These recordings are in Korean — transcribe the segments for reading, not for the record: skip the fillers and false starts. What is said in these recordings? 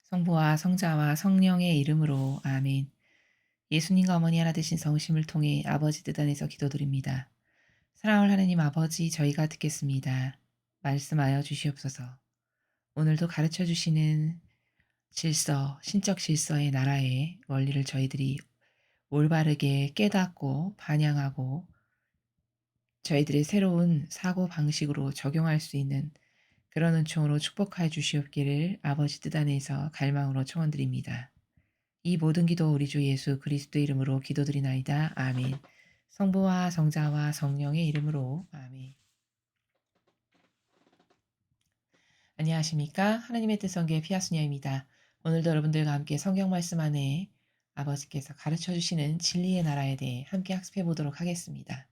성부와 성자와 성령의 이름으로 아멘. 예수님과 어머니 하나 되신 성심을 통해 아버지 뜻 안에서 기도드립니다. 사랑하는 하나님 아버지, 저희가 듣겠습니다. 말씀하여 주시옵소서. 오늘도 가르쳐 주시는 질서, 신적 질서의 나라의 원리를 저희들이 올바르게 깨닫고 반영하고 저희들의 새로운 사고 방식으로 적용할 수 있는 그런 은총으로 축복하여 주시옵기를 아버지 뜻 안에서 갈망으로 청원드립니다. 이 모든 기도 우리 주 예수 그리스도의 이름으로 기도드리나이다. 아멘. 성부와 성자와 성령의 이름으로 아멘. 안녕하십니까? 하나님의 뜻 성교의 피아스녀입니다. 오늘도 여러분들과 함께 성경 말씀 안에 아버지께서 가르쳐 주시는 진리의 나라에 대해 함께 학습해 보도록 하겠습니다.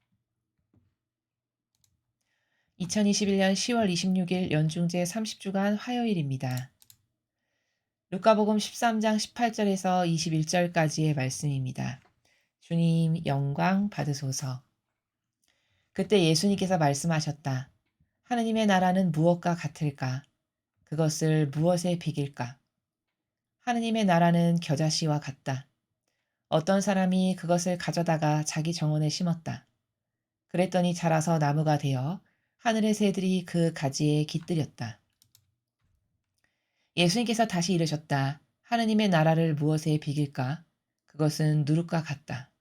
2021년 10월 26일 연중제 30주간 화요일입니다. 루카복음 13장 18절에서 21절까지의 말씀입니다. 주님 영광 받으소서. 그때 예수님께서 말씀하셨다. 하느님의 나라는 무엇과 같을까? 그것을 무엇에 비길까? 하느님의 나라는 겨자씨와 같다. 어떤 사람이 그것을 가져다가 자기 정원에 심었다. 그랬더니 자라서 나무가 되어 하늘의 새들이 그 가지에 깃들였다. 예수님께서 다시 이르셨다. 하느님의 나라를 무엇에 비길까? 그것은 누룩과 같다.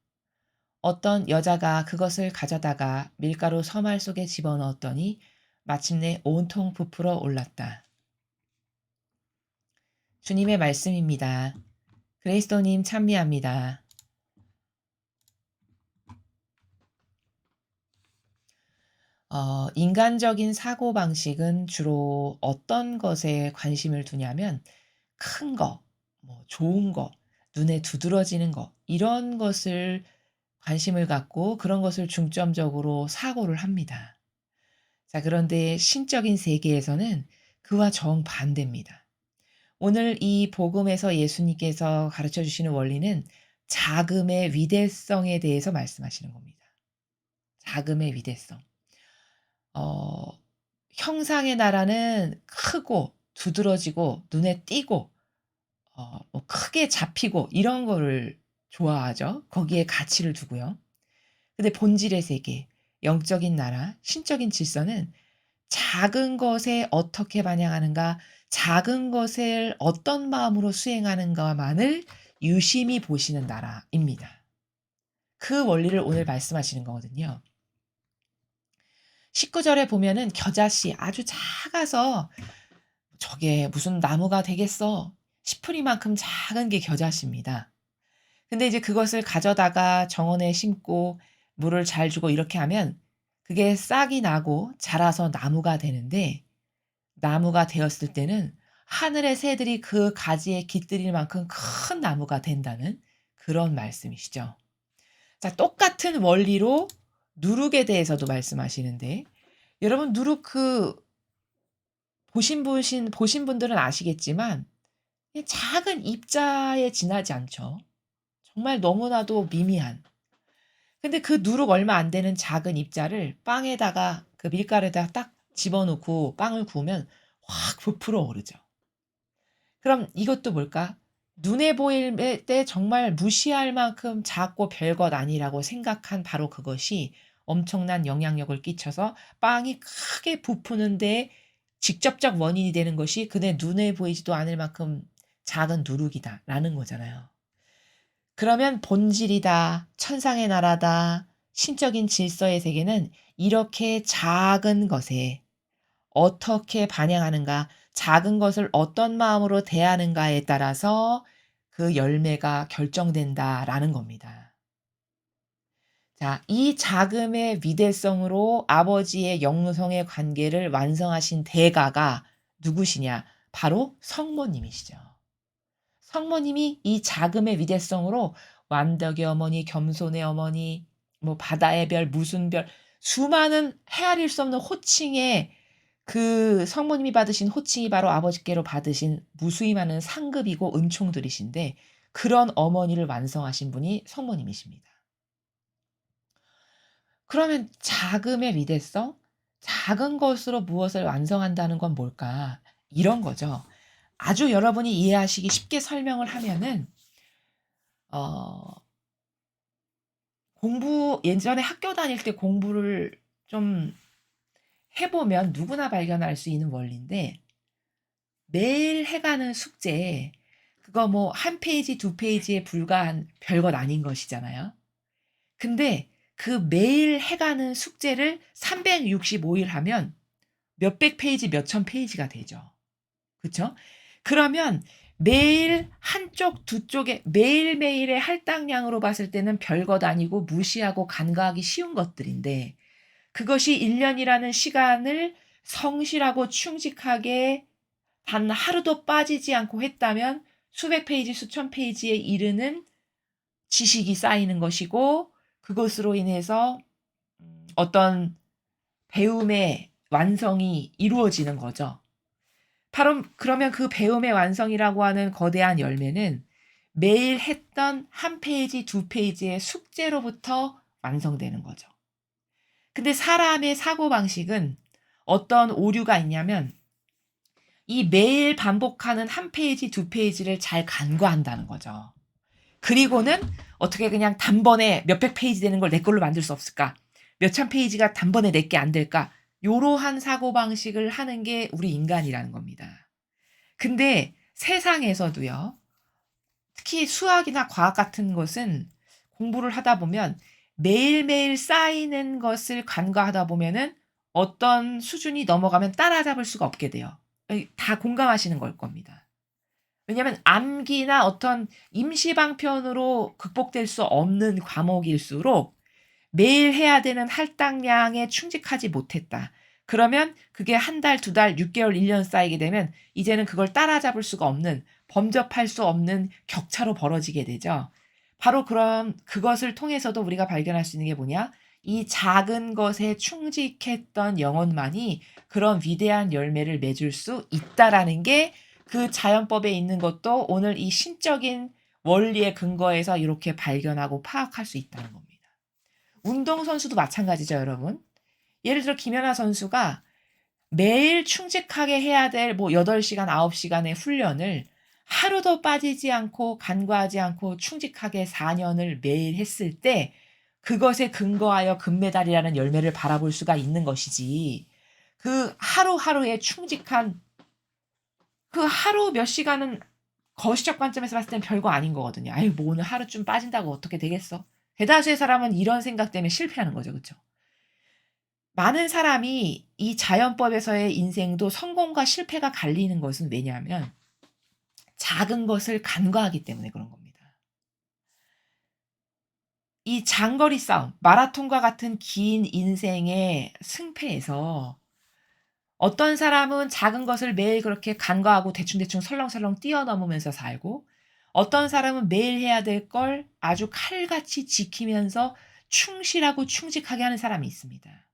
어떤 여자가 그것을 가져다가 밀가루 서말 속에 집어넣었더니 마침내 온통 부풀어 올랐다. 주님의 말씀입니다. 그리스도님 찬미합니다. 인간적인 사고방식은 주로 어떤 것에 관심을 두냐면 큰 거, 뭐 좋은 거, 눈에 두드러지는 거, 이런 것을 관심을 갖고 그런 것을 중점적으로 사고를 합니다. 자, 그런데 신적인 세계에서는 그와 정반대입니다. 오늘 이 복음에서 예수님께서 가르쳐 주시는 원리는 자금의 위대성에 대해서 말씀하시는 겁니다. 자금의 위대성. 어, 형상의 나라는 크고 두드러지고 눈에 띄고 뭐 크게 잡히고 이런 거를 좋아하죠. 거기에 가치를 두고요. 근데 본질의 세계, 영적인 나라, 신적인 질서는 작은 것에 어떻게 반영하는가, 작은 것을 어떤 마음으로 수행하는가만을 유심히 보시는 나라입니다. 그 원리를 오늘 말씀하시는 거거든요. 19절에 보면은 겨자씨 아주 작아서 저게 무슨 나무가 되겠어 싶으리만큼 작은 게 겨자씨입니다. 근데 이제 그것을 가져다가 정원에 심고 물을 잘 주고 이렇게 하면 그게 싹이 나고 자라서 나무가 되는데 나무가 되었을 때는 하늘의 새들이 그 가지에 깃들일 만큼 큰 나무가 된다는 그런 말씀이시죠. 자, 똑같은 원리로 누룩에 대해서도 말씀하시는데 여러분 누룩 보신 분들은 아시겠지만 작은 입자에 지나지 않죠. 정말 너무나도 미미한. 근데 그 누룩 얼마 안 되는 작은 입자를 빵에다가 그 밀가루에다가 딱 집어넣고 빵을 구우면 확 부풀어 오르죠. 그럼 이것도 뭘까? 눈에 보일 때 정말 무시할 만큼 작고 별것 아니라고 생각한 바로 그것이 엄청난 영향력을 끼쳐서 빵이 크게 부푸는데 직접적 원인이 되는 것이 그네 눈에 보이지도 않을 만큼 작은 누룩이다라는 거잖아요. 그러면 본질이다, 천상의 나라다, 신적인 질서의 세계는 이렇게 작은 것에 어떻게 반영하는가, 작은 것을 어떤 마음으로 대하는가에 따라서 그 열매가 결정된다라는 겁니다. 자, 이 자금의 위대성으로 아버지의 영성의 관계를 완성하신 대가가 누구시냐? 바로 성모님이시죠. 성모님이 이 자금의 위대성으로 완덕의 어머니, 겸손의 어머니, 뭐 바다의 별, 무슨 별, 수많은 헤아릴 수 없는 호칭에 그 성모님이 받으신 호칭이 바로 아버지께로 받으신 무수히 많은 상급이고 은총들이신데 그런 어머니를 완성하신 분이 성모님이십니다. 그러면 자금의 위대성? 작은 것으로 무엇을 완성한다는 건 뭘까? 이런 거죠. 아주 여러분이 이해하시기 쉽게 설명을 하면은 어 예전에 학교 다닐 때 공부를 좀 해 보면 누구나 발견할 수 있는 원리인데, 매일 해 가는 숙제, 그거 뭐 한 페이지 두 페이지에 불과한 별것 아닌 것이잖아요. 근데 그 매일 해 가는 숙제를 365일 하면 몇백 페이지, 몇천 페이지가 되죠. 그쵸? 그러면 매일 한쪽 두 쪽에 매일매일의 할당량으로 봤을 때는 별것 아니고 무시하고 간과하기 쉬운 것들인데, 그것이 1 년이라는 시간을 성실하고 충직하게 단 하루도 빠지지 않고 했다면 수백 페이지, 수천 페이지에 이르는 지식이 쌓이는 것이고, 그것으로 인해서 어떤 배움의 완성이 이루어지는 거죠. 바로 그러면 그 배움의 완성이라고 하는 거대한 열매는 매일 했던 한 페이지, 두 페이지의 숙제로부터 완성되는 거죠. 근데 사람의 사고방식은 어떤 오류가 있냐면, 이 매일 반복하는 한 페이지, 두 페이지를 잘 간과한다는 거죠. 그리고는 어떻게 그냥 단번에 몇백 페이지 되는 걸 내 걸로 만들 수 없을까? 몇천 페이지가 단번에 내게 안 될까? 요러한 사고방식을 하는 게 우리 인간이라는 겁니다. 근데 세상에서도요, 특히 수학이나 과학 같은 것은 공부를 하다 보면 매일매일 쌓이는 것을 간과하다 보면은 어떤 수준이 넘어가면 따라잡을 수가 없게 돼요. 다 공감하시는 걸 겁니다. 왜냐하면 암기나 어떤 임시방편으로 극복될 수 없는 과목일수록 매일 해야 되는 할당량에 충직하지 못했다. 그러면 그게 한 달, 두 달, 6개월, 1년 쌓이게 되면 이제는 그걸 따라잡을 수가 없는, 범접할 수 없는 격차로 벌어지게 되죠. 바로 그런 그것을 통해서도 우리가 발견할 수 있는 게 뭐냐? 이 작은 것에 충직했던 영혼만이 그런 위대한 열매를 맺을 수 있다라는 게, 그 자연법에 있는 것도 오늘 이 신적인 원리의 근거에서 이렇게 발견하고 파악할 수 있다는 겁니다. 운동선수도 마찬가지죠, 여러분. 예를 들어 김연아 선수가 매일 충직하게 해야 될 뭐 8시간, 9시간의 훈련을 하루도 빠지지 않고 간과하지 않고 충직하게 4년을 매일 했을 때, 그것에 근거하여 금메달이라는 열매를 바라볼 수가 있는 것이지, 그 하루하루의 충직한 그 하루 몇 시간은 거시적 관점에서 봤을 땐 별거 아닌 거거든요. '아유 뭐 오늘 하루 좀 빠진다고 어떻게 되겠어.' 대다수의 사람은 이런 생각 때문에 실패하는 거죠. 그쵸? 많은 사람이 이 자연법에서의 인생도 성공과 실패가 갈리는 것은 왜냐하면 작은 것을 간과하기 때문에 그런 겁니다. 이 장거리 싸움, 마라톤과 같은 긴 인생의 승패에서 어떤 사람은 작은 것을 매일 그렇게 간과하고 대충대충 설렁설렁 뛰어넘으면서 살고, 어떤 사람은 매일 해야 될 걸 아주 칼같이 지키면서 충실하고 충직하게 하는 사람이 있습니다.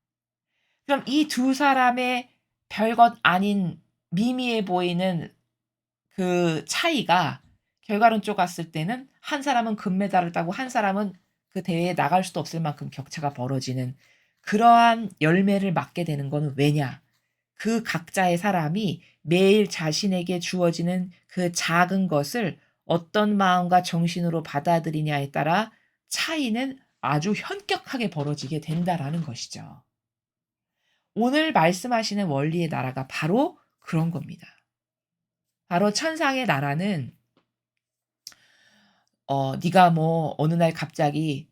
그럼 이 두 사람의 별것 아닌 미미해 보이는 그 차이가 결과론적으로 봤을 때는 한 사람은 금메달을 따고 한 사람은 그 대회에 나갈 수도 없을 만큼 격차가 벌어지는, 그러한 열매를 맞게 되는 거는 왜냐? 그 각자의 사람이 매일 자신에게 주어지는 그 작은 것을 어떤 마음과 정신으로 받아들이냐에 따라 차이는 아주 현격하게 벌어지게 된다라는 것이죠. 오늘 말씀하시는 원리의 나라가 바로 그런 겁니다. 바로 천상의 나라는 네가 뭐 어느 날 갑자기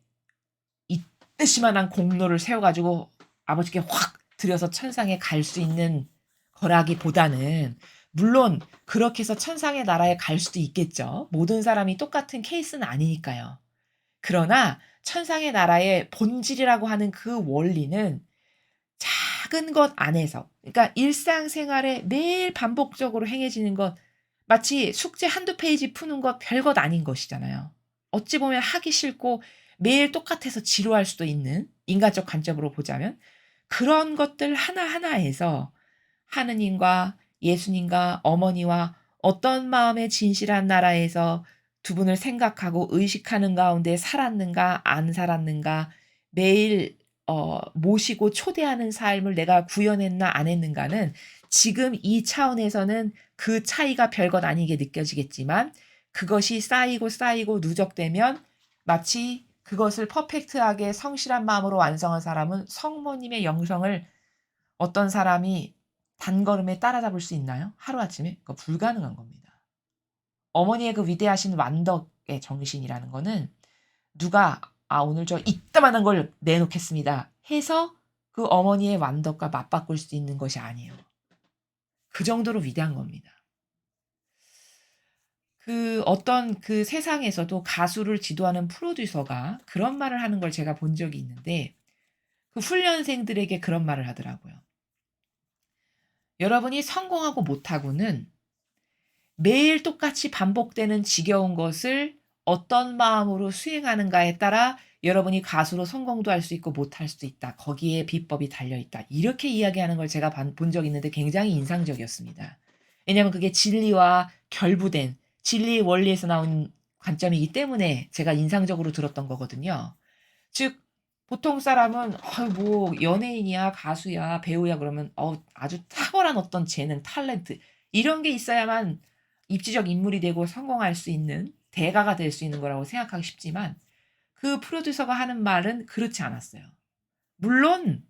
이때시만한 공로를 세워 가지고 아버지께 확 들여서 천상에 갈 수 있는 거라기보다는, 물론 그렇게 해서 천상의 나라에 갈 수도 있겠죠. 모든 사람이 똑같은 케이스는 아니니까요. 그러나 천상의 나라의 본질이라고 하는 그 원리는 작은 것 안에서, 그러니까 일상생활에 매일 반복적으로 행해지는 것, 마치 숙제 한두 페이지 푸는 것 별것 아닌 것이잖아요. 어찌 보면 하기 싫고 매일 똑같아서 지루할 수도 있는, 인간적 관점으로 보자면 그런 것들 하나하나에서 하느님과 예수님과 어머니와 어떤 마음의 진실한 나라에서 두 분을 생각하고 의식하는 가운데 살았는가 안 살았는가, 매일 모시고 초대하는 삶을 내가 구현했나 안 했는가는 지금 이 차원에서는 그 차이가 별것 아니게 느껴지겠지만 그것이 쌓이고 쌓이고 누적되면 마치 그것을 퍼펙트하게 성실한 마음으로 완성한 사람은 성모님의 영성을 어떤 사람이 단걸음에 따라잡을 수 있나요? 하루아침에? 그거 불가능한 겁니다. 어머니의 그 위대하신 완덕의 정신이라는 거는 누가 오늘 저 이따만한 걸 내놓겠습니다 해서 그 어머니의 완덕과 맞바꿀 수 있는 것이 아니에요. 그 정도로 위대한 겁니다. 어떤 그 세상에서도 가수를 지도하는 프로듀서가 그런 말을 하는 걸 제가 본 적이 있는데 그 훈련생들에게 그런 말을 하더라고요. 여러분이 성공하고 못하고는 매일 똑같이 반복되는 지겨운 것을 어떤 마음으로 수행하는가에 따라 여러분이 가수로 성공도 할 수 있고 못할 수도 있다. 거기에 비법이 달려 있다. 이렇게 이야기하는 걸 제가 본 적이 있는데 굉장히 인상적이었습니다. 왜냐하면 그게 진리와 결부된 진리의 원리에서 나온 관점이기 때문에 제가 인상적으로 들었던 거거든요. 즉 보통 사람은 뭐 연예인이야 가수야 배우야 그러면 아주 탁월한 어떤 재능 탤런트 이런 게 있어야만 입지적 인물이 되고 성공할 수 있는 대가가 될 수 있는 거라고 생각하기 쉽지만 그 프로듀서가 하는 말은 그렇지 않았어요. 물론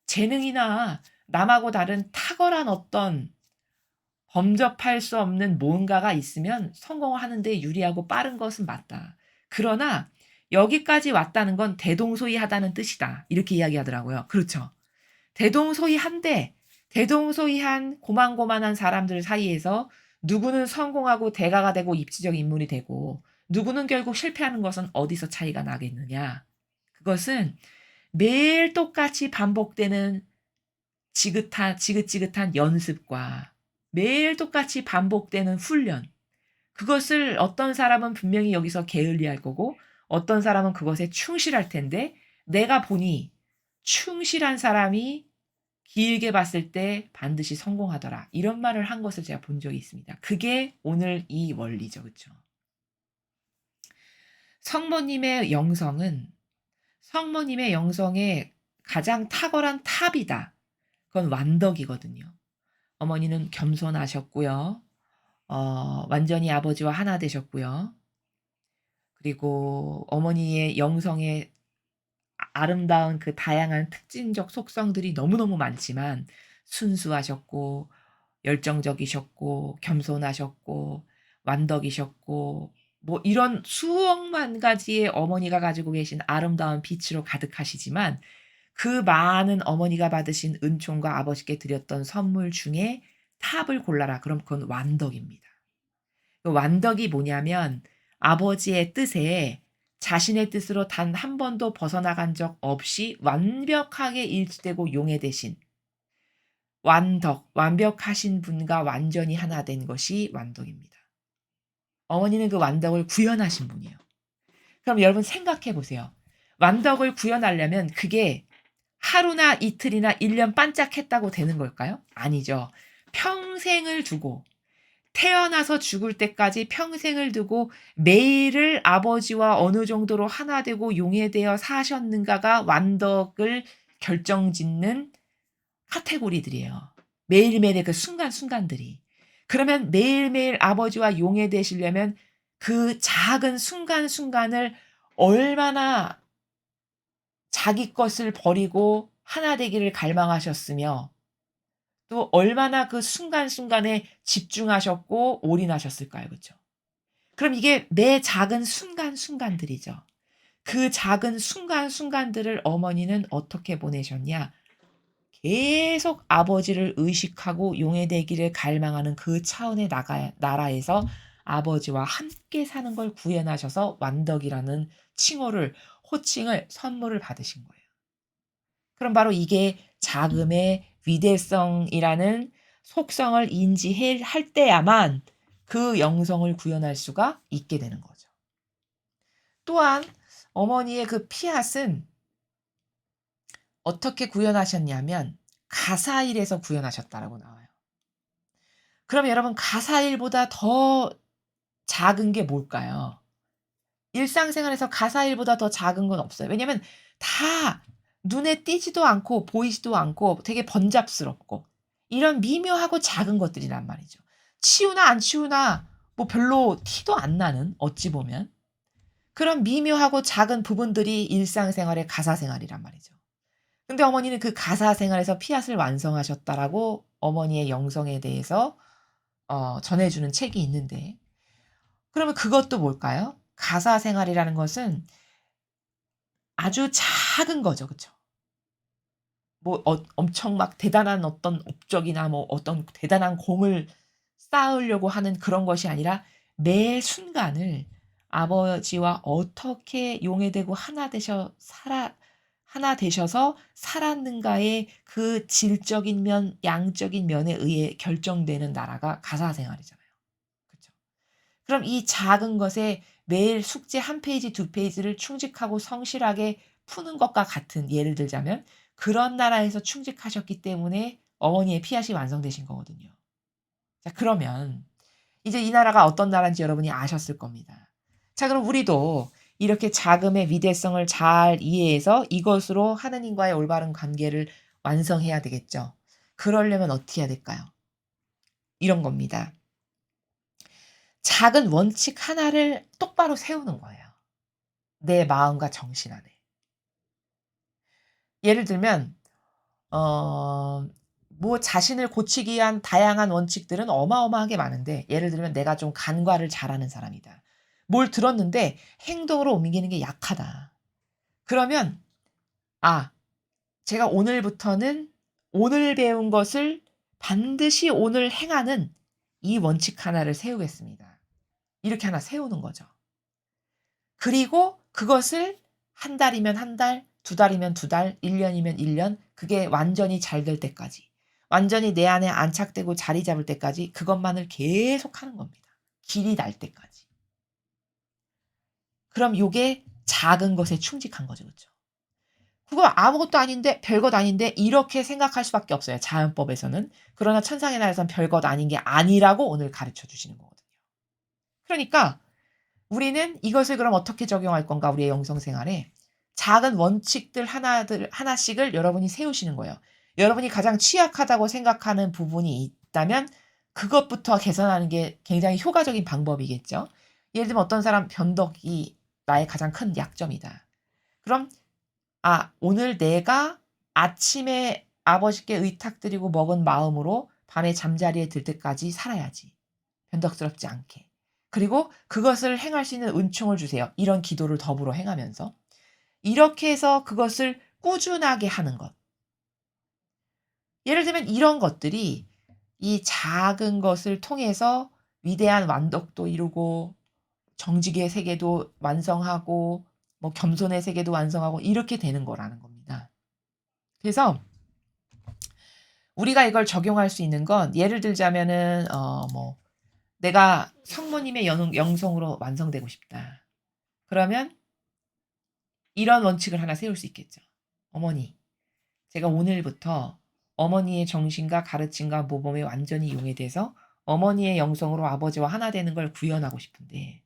재능이나 남하고 다른 탁월한 어떤 범접할 수 없는 뭔가가 있으면 성공을 하는 데 유리하고 빠른 것은 맞다. 그러나 여기까지 왔다는 건 대동소이하다는 뜻이다. 이렇게 이야기하더라고요. 그렇죠. 대동소이한데 대동소이한 고만고만한 사람들 사이에서 누구는 성공하고 대가가 되고 입지적 인물이 되고 누구는 결국 실패하는 것은 어디서 차이가 나겠느냐. 그것은 매일 똑같이 반복되는 지긋지긋한 연습과 매일 똑같이 반복되는 훈련. 그것을 어떤 사람은 분명히 여기서 게을리할 거고 어떤 사람은 그것에 충실할 텐데 내가 보니 충실한 사람이 길게 봤을 때 반드시 성공하더라. 이런 말을 한 것을 제가 본 적이 있습니다. 그게 오늘 이 원리죠. 그쵸? 성모님의 영성은 성모님의 영성의 가장 탁월한 탑이다. 그건 완덕이거든요. 어머니는 겸손하셨고요. 완전히 아버지와 하나 되셨고요. 그리고 어머니의 영성의 아름다운 그 다양한 특징적 속성들이 너무너무 많지만 순수하셨고 열정적이셨고 겸손하셨고 완덕이셨고 뭐 이런 수억만 가지의 어머니가 가지고 계신 아름다운 빛으로 가득하시지만 그 많은 어머니가 받으신 은총과 아버지께 드렸던 선물 중에 탑을 골라라. 그럼 그건 완덕입니다. 그 완덕이 뭐냐면 아버지의 뜻에 자신의 뜻으로 단 한 번도 벗어나간 적 없이 완벽하게 일치되고 용해되신 완덕, 완벽하신 분과 완전히 하나 된 것이 완덕입니다. 어머니는 그 완덕을 구현하신 분이에요. 그럼 여러분 생각해 보세요. 완덕을 구현하려면 그게 하루나 이틀이나 1년 반짝했다고 되는 걸까요? 아니죠. 평생을 두고 태어나서 죽을 때까지 평생을 두고 매일을 아버지와 어느 정도로 하나 되고 용해되어 사셨는가가 완덕을 결정짓는 카테고리들이에요. 매일매일의 그 순간순간들이. 그러면 매일매일 아버지와 용해되시려면 그 작은 순간순간을 얼마나 자기 것을 버리고 하나 되기를 갈망하셨으며 또 얼마나 그 순간순간에 집중하셨고 올인하셨을까요? 그쵸? 그럼 이게 매 작은 순간순간들이죠. 그 작은 순간순간들을 어머니는 어떻게 보내셨냐? 계속 아버지를 의식하고 용해되기를 갈망하는 그 차원의 나라에서 아버지와 함께 사는 걸 구현하셔서 완덕이라는 호칭을 선물을 받으신 거예요. 그럼 바로 이게 자금의 위대성이라는 속성을 인지할 때야만 그 영성을 구현할 수가 있게 되는 거죠. 또한 어머니의 그 피앗은 어떻게 구현하셨냐면 가사일에서 구현하셨다라고 나와요. 그럼 여러분 가사일보다 더 작은 게 뭘까요? 일상생활에서 가사일보다 더 작은 건 없어요. 왜냐하면 다 눈에 띄지도 않고 보이지도 않고 되게 번잡스럽고 이런 미묘하고 작은 것들이란 말이죠. 치우나 안 치우나 뭐 별로 티도 안 나는 어찌 보면 그런 미묘하고 작은 부분들이 일상생활의 가사생활이란 말이죠. 근데 어머니는 그 가사생활에서 피앗을 완성하셨다라고 어머니의 영성에 대해서 전해 주는 책이 있는데 그러면 그것도 뭘까요? 가사생활이라는 것은 아주 작은 거죠. 그쵸? 뭐 엄청 막 대단한 어떤 업적이나 뭐 어떤 대단한 공을 쌓으려고 하는 그런 것이 아니라 매 순간을 아버지와 어떻게 용해되고 하나 되셔서 살았는가의 그 질적인 면, 양적인 면에 의해 결정되는 나라가 가사 생활이잖아요. 그쵸? 그럼 이 작은 것에 매일 숙제 한 페이지 두 페이지를 충직하고 성실하게 푸는 것과 같은 예를 들자면 그런 나라에서 충직하셨기 때문에 어머니의 피앗이 완성되신 거거든요. 자 그러면 이제 이 나라가 어떤 나라인지 여러분이 아셨을 겁니다. 자 그럼 우리도 이렇게 자금의 위대성을 잘 이해해서 이것으로 하느님과의 올바른 관계를 완성해야 되겠죠. 그러려면 어떻게 해야 될까요? 이런 겁니다. 작은 원칙 하나를 똑바로 세우는 거예요. 내 마음과 정신 안에. 예를 들면 뭐 자신을 고치기 위한 다양한 원칙들은 어마어마하게 많은데 예를 들면 내가 좀 간과를 잘하는 사람이다. 뭘 들었는데 행동으로 옮기는 게 약하다. 그러면 아, 제가 오늘부터는 오늘 배운 것을 반드시 오늘 행하는 이 원칙 하나를 세우겠습니다. 이렇게 하나 세우는 거죠. 그리고 그것을 한 달이면 한 달, 두 달이면 두 달, 1년이면 1년 그게 완전히 잘 될 때까지 완전히 내 안에 안착되고 자리 잡을 때까지 그것만을 계속하는 겁니다. 길이 날 때까지. 그럼 요게 작은 것에 충직한 거죠. 그렇죠? 그거 아무것도 아닌데 별것 아닌데 이렇게 생각할 수밖에 없어요. 자연법에서는. 그러나 천상의 나라에서는 별것 아닌 게 아니라고 오늘 가르쳐 주시는 거거든요. 그러니까 우리는 이것을 그럼 어떻게 적용할 건가 우리의 영성 생활에 작은 원칙들 하나씩을 여러분이 세우시는 거예요. 여러분이 가장 취약하다고 생각하는 부분이 있다면 그것부터 개선하는 게 굉장히 효과적인 방법이겠죠. 예를 들면 어떤 사람 변덕이 나의 가장 큰 약점이다. 그럼 오늘 내가 아침에 아버지께 의탁드리고 먹은 마음으로 밤에 잠자리에 들 때까지 살아야지. 변덕스럽지 않게. 그리고 그것을 행할 수 있는 은총을 주세요. 이런 기도를 더불어 행하면서. 이렇게 해서 그것을 꾸준하게 하는 것. 예를 들면 이런 것들이 이 작은 것을 통해서 위대한 완덕도 이루고 정직의 세계도 완성하고 뭐 겸손의 세계도 완성하고 이렇게 되는 거라는 겁니다. 그래서 우리가 이걸 적용할 수 있는 건 예를 들자면은 뭐 내가 성모님의 영성으로 완성되고 싶다. 그러면 이런 원칙을 하나 세울 수 있겠죠. 어머니, 제가 오늘부터 어머니의 정신과 가르침과 모범에 완전히 용해돼서 어머니의 영성으로 아버지와 하나 되는 걸 구현하고 싶은데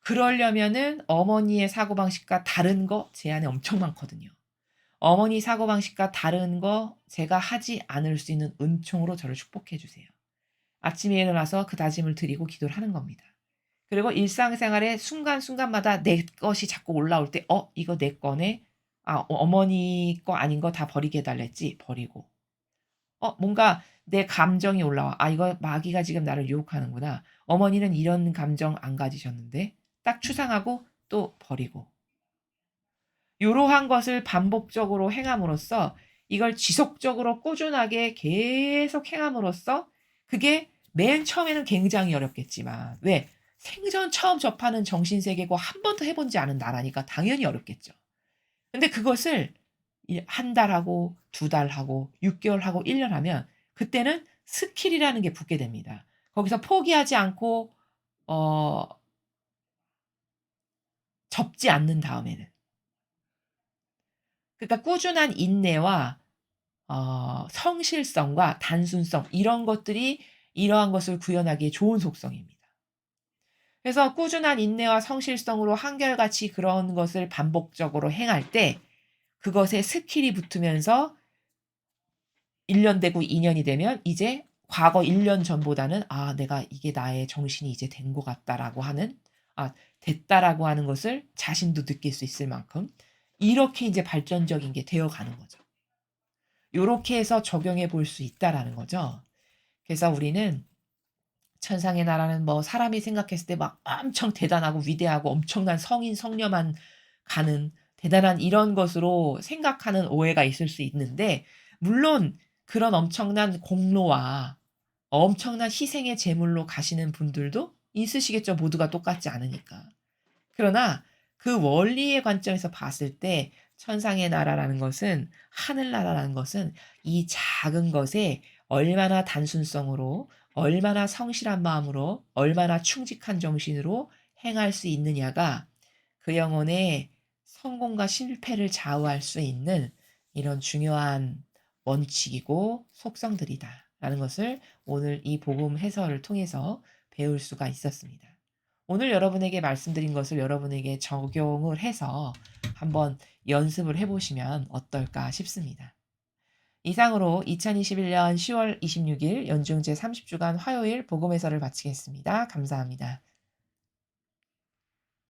그러려면은 어머니의 사고방식과 다른 거 제 안에 엄청 많거든요. 어머니 사고방식과 다른 거 제가 하지 않을 수 있는 은총으로 저를 축복해 주세요. 아침에 일어나서 그 다짐을 드리고 기도를 하는 겁니다. 그리고 일상생활의 순간순간마다 내 것이 자꾸 올라올 때 이거 내 거네. 어머니 거 아닌 거 다 버리게 해 달랬지. 버리고. 뭔가 내 감정이 올라와. 이거 마귀가 지금 나를 유혹하는구나. 어머니는 이런 감정 안 가지셨는데 딱 추상하고 또 버리고. 이러한 것을 반복적으로 행함으로써 이걸 지속적으로 꾸준하게 계속 행함으로써 그게 맨 처음에는 굉장히 어렵겠지만 왜? 생전 처음 접하는 정신세계고 한 번도 해 본지 않은 나라니까 당연히 어렵겠죠. 근데 그것을 한 달 하고 두 달 하고 6개월 하고 1년 하면 그때는 스킬이라는 게 붙게 됩니다. 거기서 포기하지 않고 어 접지 않는 다음에는. 그러니까 꾸준한 인내와 성실성과 단순성 이런 것들이 이러한 것을 구현하기에 좋은 속성입니다. 그래서 꾸준한 인내와 성실성으로 한결같이 그런 것을 반복적으로 행할 때 그것에 스킬이 붙으면서 1년 되고 2 년이 되면 이제 과거 1년 전보다는 '아 내가 이게 나의 정신이 이제 된 것 같다.'라고 하는, '아 됐다.'라고 하는 것을 자신도 느낄 수 있을 만큼 이렇게 인제 발전적인 게 되어 가는 거죠. 요렇게 해서 적용해 볼 수 있다라는 거죠. 그래서 우리는 천상의 나라는 뭐 사람이 생각했을 때 막 엄청 대단하고 위대하고 엄청난 성인 성녀만 가는 대단한 이런 것으로 생각하는 오해가 있을 수 있는데, 물론 그런 엄청난 공로와 엄청난 희생의 제물로 가시는 분들도 있으시겠죠. 모두가 똑같지 않으니까. 그러나 그 원리의 관점에서 봤을 때 천상의 나라라는 것은, 하늘나라라는 것은 이 작은 것에 얼마나 단순성으로, 얼마나 성실한 마음으로, 얼마나 충직한 정신으로 행할 수 있느냐가 그 영혼의 성공과 실패를 좌우할 수 있는 이런 중요한 원칙이고 속성들이다라는 것을 오늘 이 복음 해설을 통해서 배울 수가 있었습니다. 오늘 여러분에게 말씀드린 것을 여러분에게 적용을 해서 한번 연습을 해 보시면 어떨까 싶습니다. 이상으로 2021년 10월 26일 연중 제30주간 화요일 복음 해설을 마치겠습니다. 감사합니다.